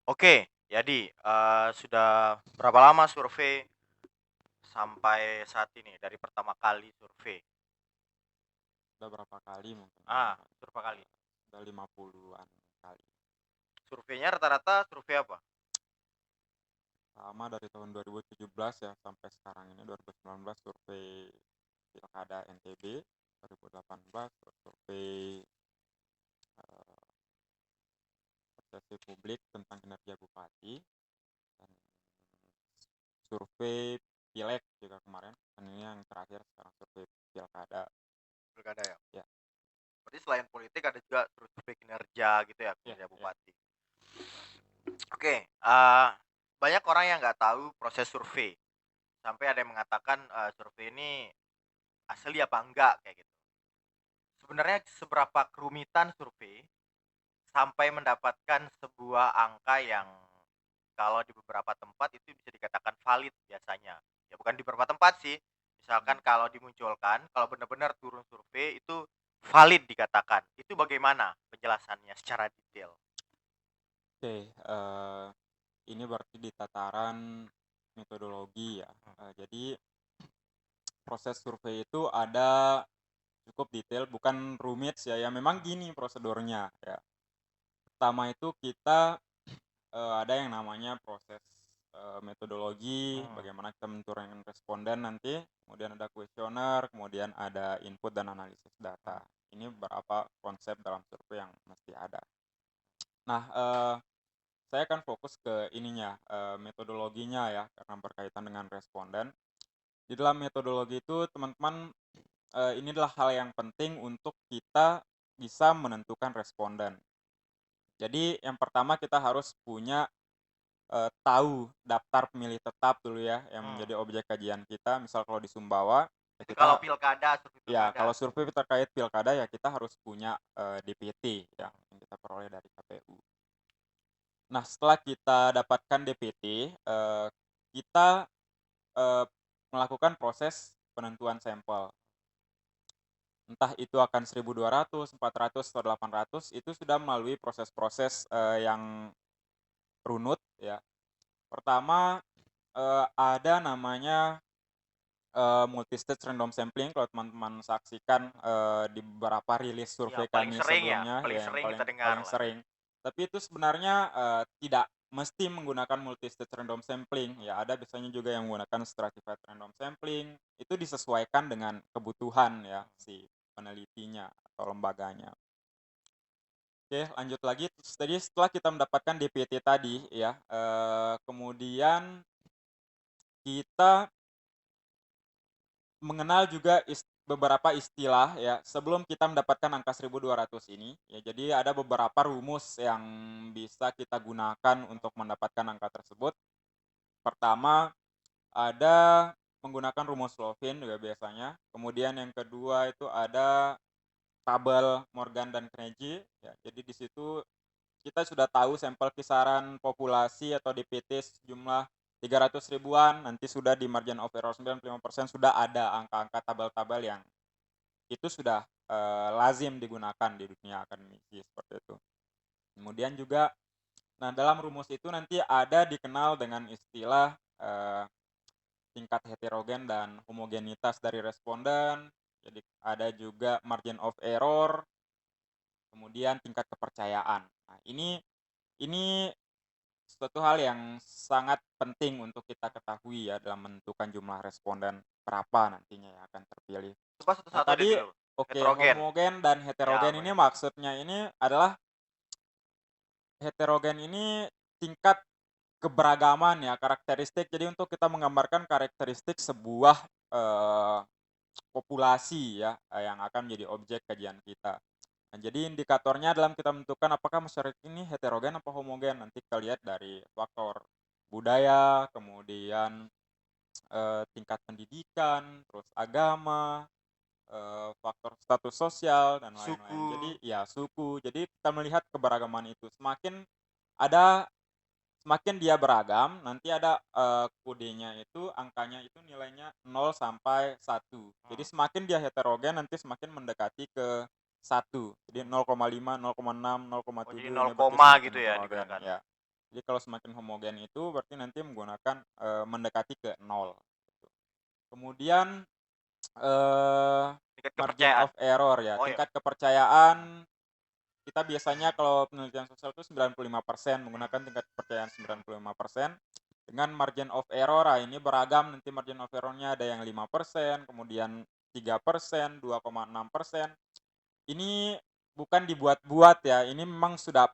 Oke, jadi, sudah berapa lama survei sampai saat ini, dari pertama kali survei? Udah berapa kali mungkin ya, Berapa kali? udah 50-an kali. Surveinya rata-rata survei apa? Sama dari tahun 2017 ya sampai sekarang ini 2019 survei Pilkada NTB, 2018 survei persepsi publik tentang kinerja bupati, dan survei pileg juga kemarin. Dan ini yang terakhir sekarang survei pilkada. Pilkada ya? Ya, Berarti selain politik ada juga survei kinerja gitu ya, ya, kinerja ya. bupati. Oke, banyak orang yang nggak tahu proses survei, sampai ada yang mengatakan, survei ini asli apa enggak, kayak gitu. Sebenarnya seberapa kerumitan survei sampai mendapatkan sebuah angka yang kalau di beberapa tempat itu bisa dikatakan valid biasanya. Ya bukan di beberapa tempat sih, misalkan Hmm. kalau dimunculkan, kalau benar-benar turun survei itu valid dikatakan. Itu bagaimana penjelasannya secara detail? Oke, ini berarti di tataran metodologi ya. Hmm. Jadi proses survei itu ada cukup detail, bukan rumit ya. Ya memang gini prosedurnya ya. Pertama itu kita ada yang namanya proses metodologi, Hmm. bagaimana kita menentukan responden nanti, kemudian ada kuesioner, kemudian ada input dan analisis Hmm. data. Ini beberapa konsep dalam survei yang mesti ada. Nah, saya akan fokus ke ininya, metodologinya ya, karena berkaitan dengan responden. Di dalam metodologi itu teman-teman, ini adalah hal yang penting untuk kita bisa menentukan responden. Jadi yang pertama kita harus punya, tahu daftar pemilih tetap dulu ya, yang Hmm. menjadi objek kajian kita. Misal kalau di Sumbawa, ya Itu kita kalau pilkada, survei ya pilkada. kalau survei terkait pilkada ya kita harus punya, DPT ya, yang kita peroleh dari KPU. Nah setelah kita dapatkan DPT, kita, eee, melakukan proses penentuan sampel. Entah itu akan 1.200, 400, atau 800, itu sudah melalui proses-proses, yang runut ya. Pertama, ada namanya, multistage random sampling, kalau teman-teman saksikan, di beberapa rilis Ya, survei paling kami sering ya, sebelumnya, paling ya yang sering kita paling dengar paling lah. sering. Tapi itu sebenarnya, tidak mesti menggunakan multistage random sampling, ya ada biasanya juga yang menggunakan stratified random sampling, itu disesuaikan dengan kebutuhan ya si penelitinya atau lembaganya. Oke, lanjut lagi. Terus tadi setelah kita mendapatkan DPT tadi ya, kemudian kita mengenal juga beberapa istilah ya, sebelum kita mendapatkan angka 1.200 ini, ya jadi ada beberapa rumus yang bisa kita gunakan untuk mendapatkan angka tersebut. Pertama, ada menggunakan rumus Lovin juga biasanya, kemudian yang kedua itu ada tabel Morgan dan Kneji, ya jadi di situ kita sudah tahu sampel kisaran populasi atau DPT sejumlah 300 ribuan, nanti sudah di margin of error 95% sudah ada angka-angka tabel-tabel yang itu sudah, lazim digunakan di dunia akademisi seperti itu. Kemudian juga, nah dalam rumus itu nanti ada dikenal dengan istilah, tingkat heterogen dan homogenitas dari responden, jadi ada juga margin of error, kemudian tingkat kepercayaan. Nah ini suatu hal yang sangat penting untuk kita ketahui ya dalam menentukan jumlah responden berapa nantinya yang akan terpilih. Coba Nah satu-satu deh tadi dulu. oke, Heterogen. homogen dan Ya, heterogen ini homogen. maksudnya ini adalah heterogen ini tingkat keberagaman ya, karakteristik. Jadi untuk kita menggambarkan karakteristik sebuah, populasi ya, yang akan menjadi objek kajian kita. Nah, jadi indikatornya dalam kita menentukan apakah masyarakat ini heterogen apa homogen, nanti kita lihat dari faktor budaya, kemudian, tingkat pendidikan, terus agama, faktor status sosial, dan Suku. lain-lain. Jadi ya suku, jadi kita melihat keberagaman itu. Ada semakin dia beragam, nanti ada, kodenya itu, angkanya itu nilainya 0 sampai 1. Jadi Hmm. semakin dia heterogen, nanti semakin mendekati ke 1. Jadi Hmm. 0,5, 0,6, Oh, jadi 0,7 nol ini berarti koma semakin gitu ya heterogen, digunakan. ya. Jadi kalau semakin homogen itu berarti nanti menggunakan, mendekati ke nol gitu. Kemudian, eee, tingkat margin kepercayaan. of error ya, Oh ya. tingkat kepercayaan kita biasanya kalau penelitian sosial itu 95% Hmm. menggunakan tingkat kepercayaan Hmm. 95%. Dengan margin of error, ini beragam nanti margin of error-nya ada yang 5%, kemudian 3%, 2,6%. Ini bukan dibuat-buat ya, ini memang sudah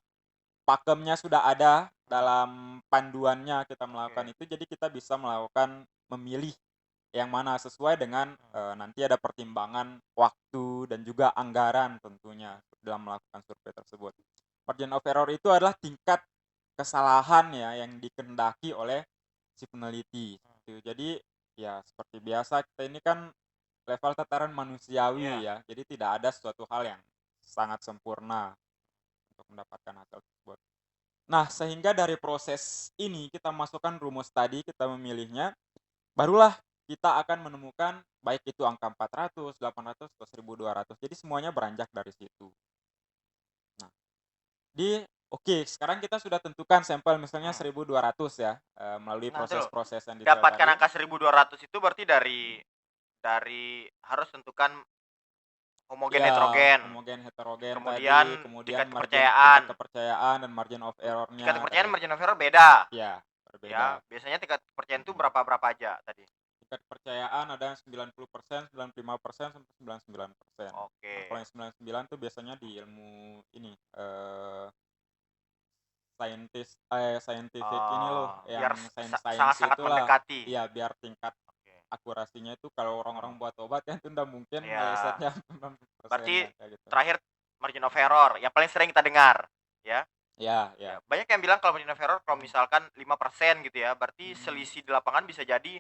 pakemnya sudah ada Hmm. dalam panduannya kita melakukan Oke. itu, jadi kita bisa melakukan memilih yang mana sesuai dengan, Hmm. nanti ada pertimbangan waktu dan juga anggaran tentunya dalam melakukan survei tersebut. Margin of error itu adalah tingkat kesalahan ya yang dikehendaki oleh si peneliti gitu. Jadi ya seperti biasa kita ini kan level tataran manusiawi Iya. ya, jadi tidak ada suatu hal yang sangat sempurna untuk mendapatkan hasil tersebut. Nah, sehingga dari proses ini kita masukkan rumus tadi, kita memilihnya, barulah kita akan menemukan baik itu angka 400, 800, atau 1.200. Jadi semuanya beranjak dari situ. Nah, oke, sekarang kita sudah tentukan sampel misalnya Hmm. 1.200 ya, melalui Nah, itu loh. proses-proses yang detail Dapatkan tadi. angka 1.200 itu berarti dari harus tentukan homogen Ya, heterogen. homogen heterogen tadi, Kemudian kemudian tingkat tingkat kepercayaan. kepercayaan dan margin of Tingkat error-nya kepercayaan tadi. margin of error beda. Ya, Ya, berbeda. biasanya tingkat kepercayaan itu Mhm. berapa aja tadi? Tingkat kepercayaan ada yang 90%, 95%, sampai 99%. Oke. Nah, kalau yang 99 tuh biasanya di ilmu ini, scientific ini loh, Oh, biar yang sains-sains sangat-sangat itulah. mendekati. Iya, biar tingkat Oke. akurasinya itu kalau Hmm. orang-orang buat obat kan itu nggak mungkin Ya, melesetnya 90% berarti ya, kayak gitu. terakhir margin of Mhm. error yang paling sering kita dengar, ya. Iya Ya, iya. banyak yang bilang kalau margin of error kalau Mhm misalkan 5% gitu ya, berarti mhm. selisih di lapangan bisa jadi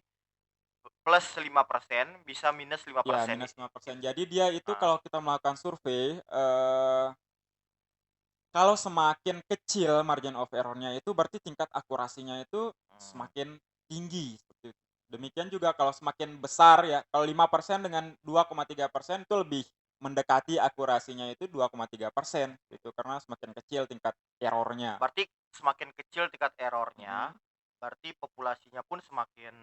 plus 5%, bisa minus lima Iya, persen. minus 5%. Jadi dia itu Ah, kalau kita melakukan survei, kalau semakin kecil margin of error-nya itu berarti tingkat akurasinya itu hmm. semakin tinggi, seperti itu. Demikian juga kalau semakin besar ya, kalau 5% dengan 2,3% itu lebih mendekati akurasinya itu 2,3% gitu, karena semakin kecil tingkat error-nya. Berarti semakin kecil tingkat errornya, Mhm. berarti populasinya pun semakin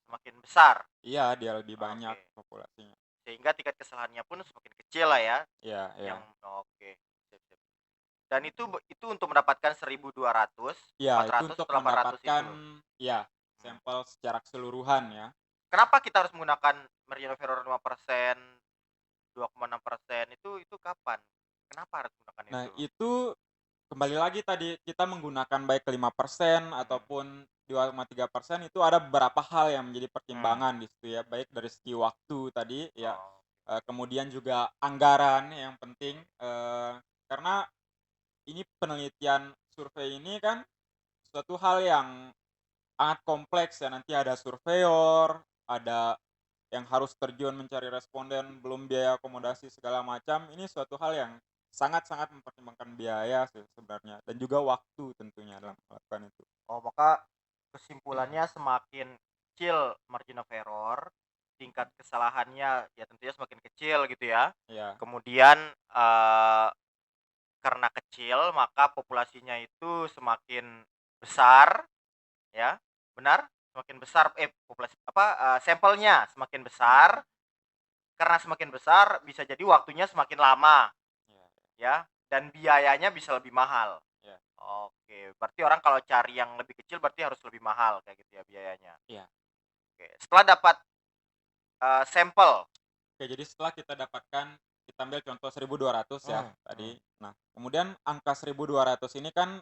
semakin besar. Iya, dia lebih banyak Oke. populasinya. Sehingga tingkat kesalahannya pun semakin kecil lah ya. Iya iya. Yang oke. Sip, sip. Dan itu untuk mendapatkan 1.200, Iya, itu 400, untuk 800 mendapatkan itu. ya Hmm. sampel secara keseluruhan ya. Kenapa kita harus menggunakan margin of error 5%, 2,6%, itu kapan? Kenapa harus menggunakan Nah, itu? itu kembali lagi tadi, kita menggunakan baik 5% Mhm. ataupun 2,3% itu ada beberapa hal yang menjadi Mmm. pertimbangan di situ ya, baik dari segi waktu tadi ya, Oh. kemudian juga anggaran yang penting, karena ini penelitian survei ini kan suatu hal yang sangat kompleks ya, nanti ada surveyor, ada yang harus terjun mencari responden, belum biaya akomodasi segala macam, ini suatu hal yang sangat-sangat mempertimbangkan biaya sih sebenarnya dan juga waktu tentunya dalam melakukan itu. Oh, maka kesimpulannya semakin kecil margin of error, tingkat kesalahannya ya tentunya semakin kecil gitu ya. Iya Kemudian, eee, karena kecil maka populasinya itu semakin besar ya, benar? Semakin besar populasi apa, sampelnya semakin mhm, besar, karena semakin besar bisa jadi waktunya semakin lama iya ya, dan biayanya bisa lebih mahal. iya Oke, berarti orang kalau cari yang lebih kecil berarti harus lebih mahal kayak gitu ya biayanya. iya. Oke, setelah dapat, sampel. Oke, jadi setelah kita dapatkan, kita ambil contoh 1.200 ya Mmm. tadi. Nah, kemudian angka 1.200 ini kan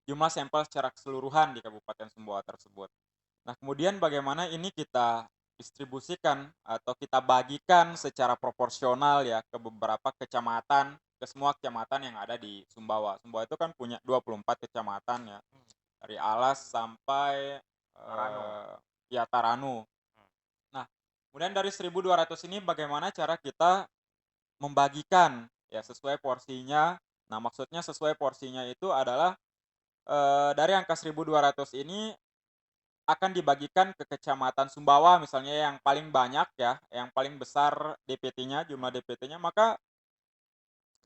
jumlah sampel secara keseluruhan di Kabupaten Sumbawa tersebut. Nah, kemudian bagaimana ini kita distribusikan atau kita bagikan Mhm. secara proporsional ya ke beberapa kecamatan, ke semua kecamatan yang ada di Sumbawa. Sumbawa itu kan punya 24 kecamatan ya, Mmm. dari Alas sampai, Tarano. ya Taranu. Mmm. Nah, kemudian dari 1.200 ini bagaimana cara kita membagikan ya sesuai porsinya. Nah, maksudnya sesuai porsinya itu adalah, dari angka 1.200 ini akan dibagikan ke kecamatan Sumbawa misalnya yang paling banyak ya, yang paling besar DPT-nya, jumlah Mhm. DPT-nya, maka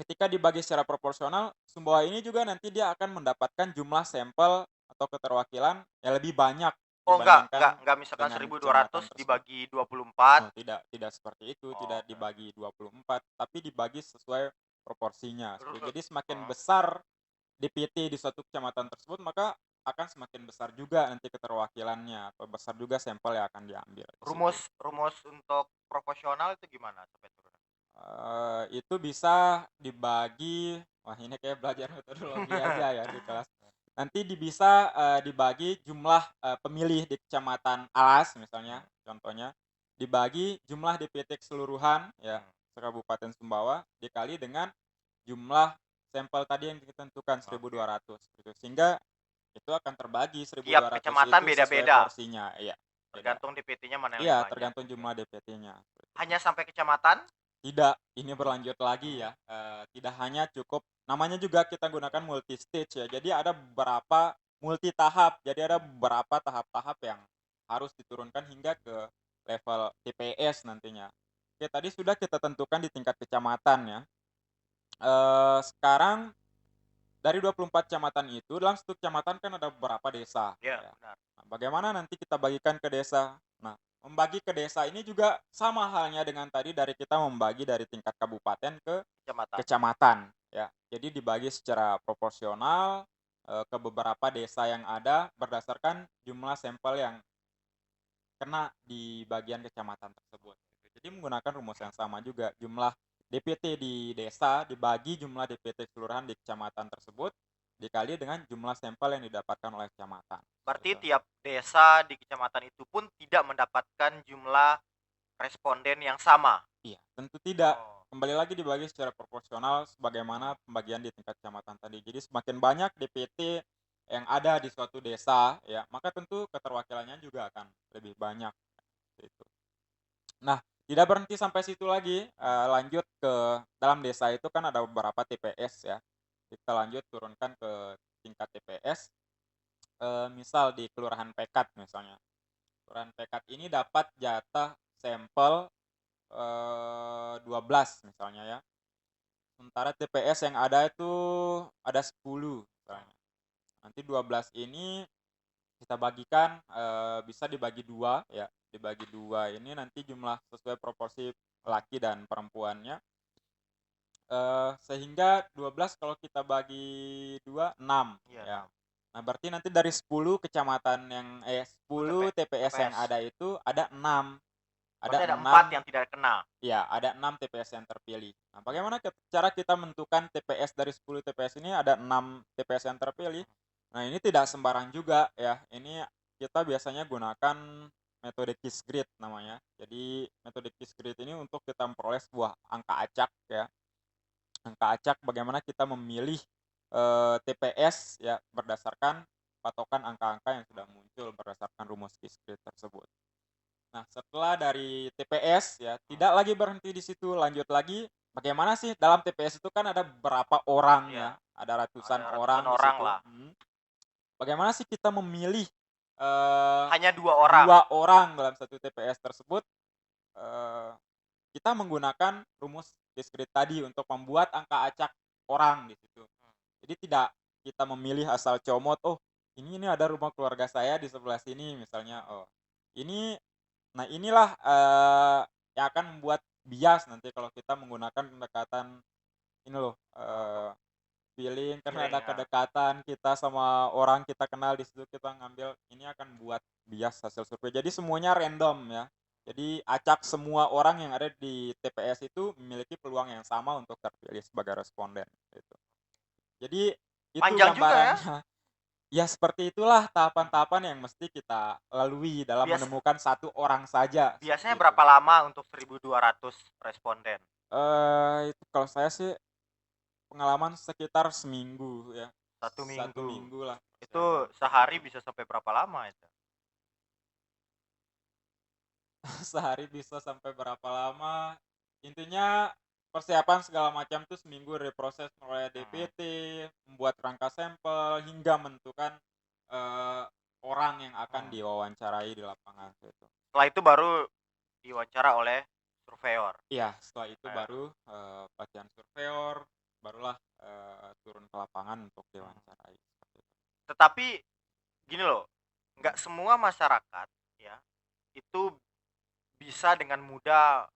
ketika dibagi secara proporsional, Sumbawa ini juga nanti dia akan mendapatkan jumlah sampel atau keterwakilan yang lebih banyak Oh, dibandingkan enggak misalkan dengan 1.200 kecamatan tersebut. dibagi 24. Oh, tidak seperti itu, Oh, tidak dibagi 24, tapi dibagi sesuai proporsinya. Jadi semakin heeh. besar DPT di suatu kecamatan tersebut, maka akan semakin besar juga nanti keterwakilannya atau besar juga sampel yang akan diambil di situ. Rumus untuk proporsional itu gimana sampai turun? Itu bisa dibagi wah ini kayak belajar metodologi aja ya di kelas. Nanti bisa, dibagi jumlah, pemilih di Kecamatan Alas misalnya, Hmm, contohnya, dibagi jumlah DPT keseluruhan ya, hmm, se-Kabupaten Sumbawa dikali dengan jumlah sampel tadi yang ditentukan oke. 1.200 gitu. Sehingga itu akan terbagi Tiap 1.200 kecamatan itu sesuai beda-beda, porsinya, iya, beda. tergantung DPT-nya mana yang Iya, lebih banyak, tergantung oke. jumlah DPT-nya, seperti itu. Hanya sampai kecamatan? Tidak, ini berlanjut lagi Mhm, ya, tidak hanya cukup namanya juga kita gunakan multi stage ya, jadi ada beberapa multi tahap, jadi ada beberapa tahap-tahap yang harus diturunkan hingga ke level TPS nantinya. Oke, tadi sudah kita tentukan di tingkat kecamatan ya, sekarang dari 24 kecamatan itu, dalam satu kecamatan kan ada beberapa desa, iya ya. benar, Nah, bagaimana nanti kita bagikan ke desa? Nah, membagi ke desa ini juga sama halnya dengan tadi dari kita membagi dari tingkat kabupaten ke kecamatan. kecamatan, ya. Jadi dibagi secara proporsional, ke beberapa desa yang ada berdasarkan jumlah sampel yang kena di bagian kecamatan tersebut, gitu. Jadi menggunakan rumus yang sama juga, jumlah DPT di desa dibagi jumlah DPT keseluruhan di kecamatan tersebut, dikali dengan jumlah sampel yang didapatkan oleh kecamatan, Berarti seperti itu. tiap desa di kecamatan itu pun tidak mendapatkan jumlah responden yang sama? Iya, tentu tidak, Oh, kembali lagi dibagi secara proporsional sebagaimana pembagian di tingkat kecamatan tadi. Jadi semakin banyak DPT yang ada di suatu desa ya, maka tentu keterwakilannya juga akan lebih banyak, gitu. Nah, tidak berhenti sampai situ lagi, lanjut ke dalam desa itu kan ada beberapa TPS ya. Kita lanjut turunkan ke tingkat TPS, misal di Kelurahan Pekat misalnya. Kelurahan Pekat ini dapat jatah sampel, 12 misalnya ya. Sementara TPS yang ada itu ada 10 misalnya. Nanti 12 ini kita bagikan, bisa dibagi 2 ya, dibagi 2 ini nanti jumlah sesuai proporsi laki dan perempuannya, sehingga 12 kalau kita bagi 2 6 iya ya. 6. Nah berarti nanti dari 10 kecamatan yang 10 TPS yang TPS. ada itu ada Berarti ada 4 6 yang tidak kena? ya, ada 6 TPS yang terpilih. Nah bagaimana cara kita menentukan TPS dari 10 TPS ini ada 6 TPS yang terpilih? Nah ini tidak sembarang juga ya, ini kita biasanya gunakan metode Kiss-Grid namanya. Jadi metode Kiss-Grid ini untuk kita memperoleh sebuah angka acak ya, angka acak bagaimana kita memilih, TPS ya berdasarkan patokan angka-angka yang sudah muncul berdasarkan rumus Kiss-Grid tersebut. Nah, setelah dari TPS ya, tidak lagi berhenti di situ, lanjut lagi bagaimana sih dalam TPS itu kan ada beberapa orang Iya, ya, ada ada ratusan ratusan orang di orang situ, lah. bagaimana sih kita memilih, eee, Hanya 2 orang? 2 orang dalam satu TPS tersebut, eee, kita menggunakan rumus discrete tadi untuk membuat angka acak orang di situ. Jadi tidak kita memilih asal comot, "Oh, ini ada rumah keluarga saya di sebelah sini," misalnya, "Oh, ini." Nah inilah, yang akan membuat bias nanti kalau kita menggunakan pendekatan ini loh, feeling karena Feeling, ada kedekatan kita sama orang kita kenal di situ kita ngambil, ini akan buat bias hasil survei. Jadi semuanya random ya. Jadi acak semua orang yang ada di TPS itu memiliki peluang yang sama untuk terpilih sebagai responden, gitu. Jadi itu panjang juga ya? gambarannya. Ya seperti itulah tahapan-tahapan yang mesti kita lalui dalam Bias menemukan satu orang saja, Biasanya seperti itu. berapa lama untuk 1.200 responden? Itu kalau saya sih pengalaman sekitar seminggu ya, Satu satu minggu. minggu lah Itu persiapan seperti sehari itu. bisa sampai berapa lama itu? Sehari bisa sampai berapa lama, intinya persiapan segala macam tuh seminggu dari proses mulai Mhm. DPT, membuat rangka sampel, hingga menentukan, eee, orang yang akan Mhm. diwawancarai di lapangan, gitu. Setelah itu baru diwawancara oleh surveyor. Iya, setelah itu Surveyor. baru, pelatihan surveyor, barulah, turun ke lapangan untuk Hmm. diwawancarai, seperti itu. Tetapi gini loh, nggak semua masyarakat ya itu bisa dengan mudah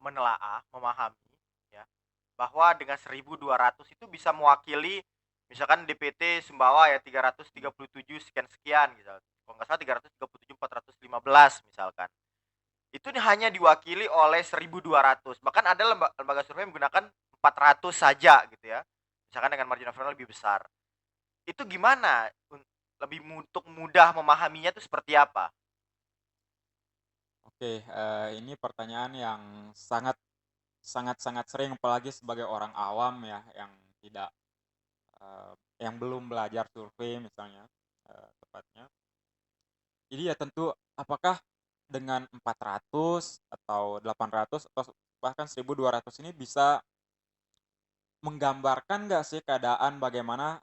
menelaah, memahami ya, bahwa dengan 1.200 itu bisa mewakili misalkan DPT Sumbawa ya 337 sekian-sekian gitu. Kalau nggak salah 337 415 misalkan. Itu hanya diwakili oleh 1.200, bahkan ada lembaga survei menggunakan 400 saja gitu ya. Misalkan dengan margin of error lebih besar. Itu gimana lebih untuk mudah memahaminya itu seperti apa? Oke, ini pertanyaan yang sangat sangat sangat sering apalagi sebagai orang awam ya yang tidak, eee, yang belum belajar survei misalnya, tepatnya. Jadi ya tentu apakah dengan 400 atau 800 atau bahkan 1.200 ini bisa menggambarkan nggak sih keadaan bagaimana,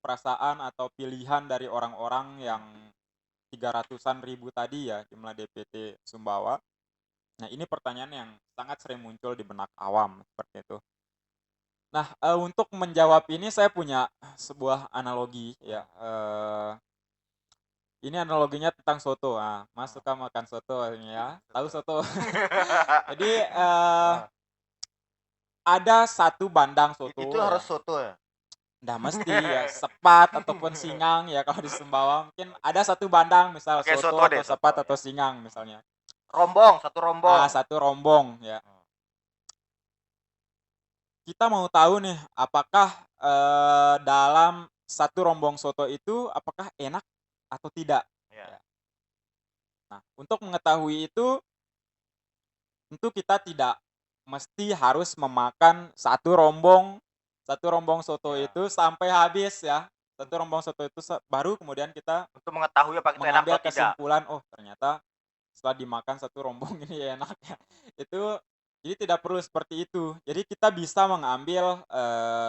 perasaan atau pilihan dari orang-orang yang 300-an ribu tadi ya jumlah DPT Sumbawa. Nah ini pertanyaan yang sangat sering muncul di benak awam seperti itu. Nah, untuk menjawab ini saya punya sebuah analogi ya, ini analoginya tentang soto. Ah, Mas Hmm. suka makan soto ini ya, tahu Betul. soto? Jadi, ada satu bandang Itu soto harus ya, soto ya? nggak mesti ya sepat ataupun singang ya kalau di Sumbawa mungkin ada satu bandang misal Oke, soto soto atau deh, soto sepat atau ya. singang misalnya. Rombong, satu rombong. Satu rombong ya. Hmm. Kita mau tahu nih apakah, dalam satu rombong soto itu apakah enak atau tidak Ya. ya. Nah, untuk mengetahui itu tentu kita tidak mesti harus memakan satu rombong soto Ya. itu sampai habis ya. Satu rombong soto itu baru kemudian kita Untuk mengetahui apakah itu enak mengambil atau tidak. kesimpulan, "Oh ternyata setelah dimakan satu rombong ini enak ya." Itu jadi tidak perlu seperti itu. Jadi kita bisa mengambil,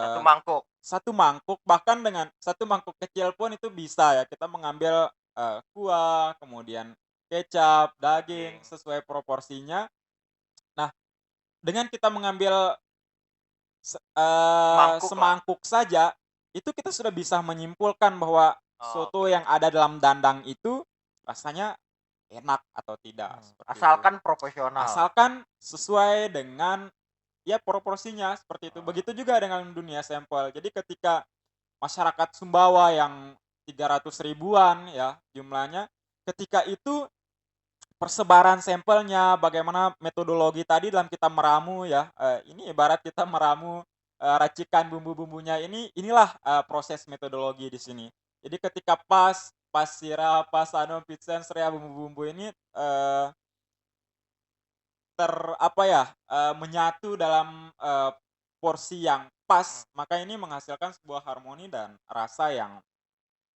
Satu mangkuk. satu mangkuk bahkan dengan satu mangkuk kecil pun itu bisa ya kita mengambil, kuah, kemudian kecap, daging, Daging. sesuai proporsinya. Nah, dengan kita mengambil Semangkuk lah. semangkuk saja, itu kita sudah bisa menyimpulkan bahwa soto Oke. yang ada dalam dandang itu rasanya enak atau tidak, seperti itu. Asalkan proporsional. Asalkan sesuai dengan, ya proporsinya, seperti itu. Heeh. Begitu juga dengan dunia sampel. Jadi ketika masyarakat Sumbawa yang 300 ribuan ya jumlahnya, ketika itu persebaran sampelnya, bagaimana metodologi tadi dalam kita meramu ya, ini ibarat kita meramu, racikan bumbu-bumbunya inilah, proses metodologi di sini. Jadi ketika pas sirap, pas anu, ya bumbu-bumbu ini, apa ya, menyatu dalam, porsi yang Hmm. pas, maka ini menghasilkan sebuah harmoni dan rasa yang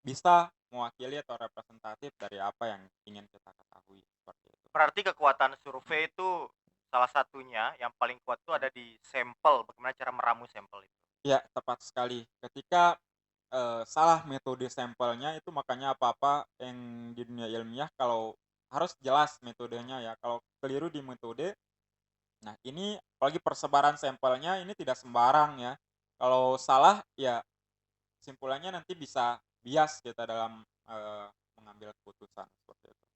bisa mewakili atau representatif dari apa yang ingin kita ketahui, seperti itu. Berarti kekuatan survei itu salah satunya yang paling kuat itu ada di sampel, bagaimana cara meramu sampel itu. Ya, tepat sekali. Ketika, salah metode sampelnya itu makanya apa-apa yang di dunia ilmiah kalau harus jelas Hmm. metodenya ya, kalau keliru di metode, nah ini apalagi persebaran sampelnya ini tidak sembarang ya. Kalau salah ya simpulannya nanti bisa bias kita dalam, mengambil keputusan seperti itu.